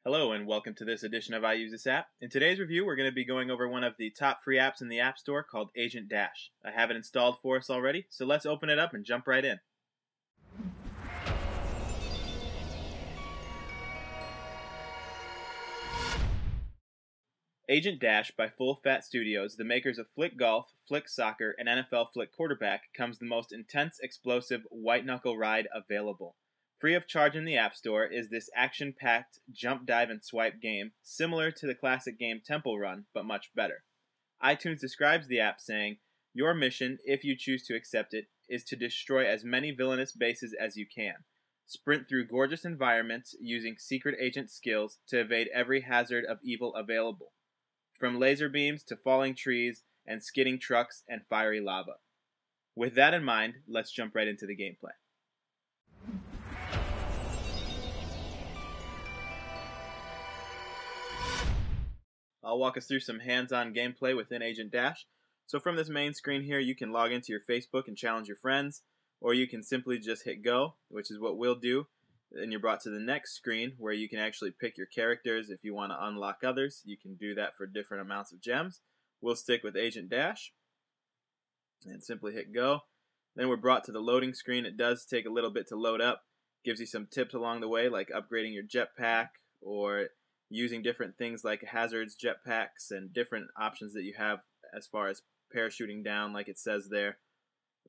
Hello and welcome to this edition of I Use This App. In today's review, we're going to be going over one of the top free apps in the App Store called Agent Dash. I have it installed for us already, so let's open it up and jump right in. Agent Dash by Full Fat Studios, the makers of Flick Golf, Flick Soccer, and NFL Flick Quarterback, comes the most intense, explosive, white-knuckle ride available. Free of charge in the App Store is this action-packed jump, dive, and swipe game, similar to the classic game Temple Run, but much better. iTunes describes the app saying, "Your mission, if you choose to accept it, is to destroy as many villainous bases as you can. Sprint through gorgeous environments using secret agent skills to evade every hazard of evil available, from laser beams to falling trees and skidding trucks and fiery lava." With that in mind, let's jump right into the gameplay. I'll walk us through some hands-on gameplay within Agent Dash. So from this main screen here, you can log into your Facebook and challenge your friends, or you can simply just hit go, which is what we'll do. Then you're brought to the next screen where you can actually pick your characters. If you want to unlock others, you can do that for different amounts of gems. We'll stick with Agent Dash and simply hit go. Then we're brought to the loading screen. It does take a little bit to load up. Gives you some tips along the way, like upgrading your jetpack or using different things like hazards, jetpacks, and different options that you have as far as parachuting down, like it says there.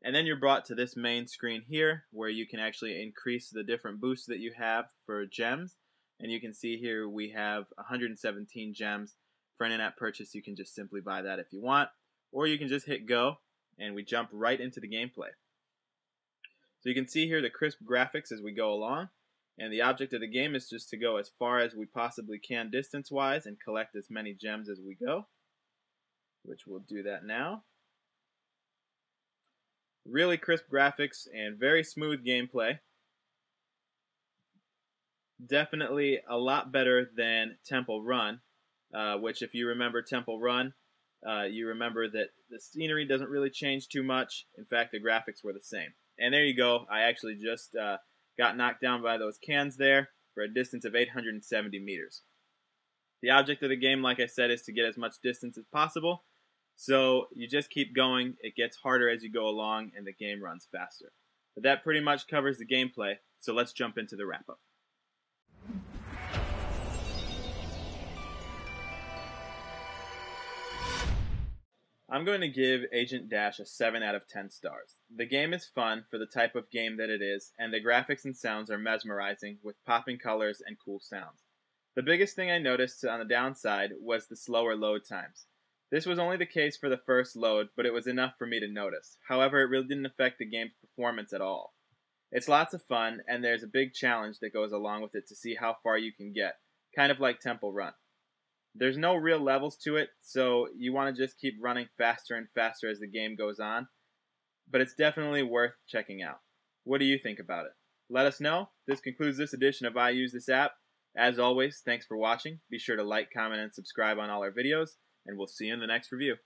And then you're brought to this main screen here where you can actually increase the different boosts that you have for gems. And you can see here we have 117 gems. For an in-app purchase, you can just simply buy that if you want. Or you can just hit go and we jump right into the gameplay. So you can see here the crisp graphics as we go along. And the object of the game is just to go as far as we possibly can distance-wise and collect as many gems as we go, which we'll do that now. Really crisp graphics and very smooth gameplay. Definitely a lot better than Temple Run, which if you remember Temple Run, you remember that the scenery doesn't really change too much. In fact, the graphics were the same. And there you go. I actually just got knocked down by those cans there for a distance of 870 meters. The object of the game, like I said, is to get as much distance as possible. So you just keep going. It gets harder as you go along, and the game runs faster. But that pretty much covers the gameplay, so let's jump into the wrap-up. I'm going to give Agent Dash a 7 out of 10 stars. The game is fun for the type of game that it is, and the graphics and sounds are mesmerizing with popping colors and cool sounds. The biggest thing I noticed on the downside was the slower load times. This was only the case for the first load, but it was enough for me to notice. However, it really didn't affect the game's performance at all. It's lots of fun, and there's a big challenge that goes along with it to see how far you can get, kind of like Temple Run. There's no real levels to it, so you want to just keep running faster and faster as the game goes on. But it's definitely worth checking out. What do you think about it? Let us know. This concludes this edition of I Use This App. As always, thanks for watching. Be sure to like, comment, and subscribe on all our videos, and we'll see you in the next review.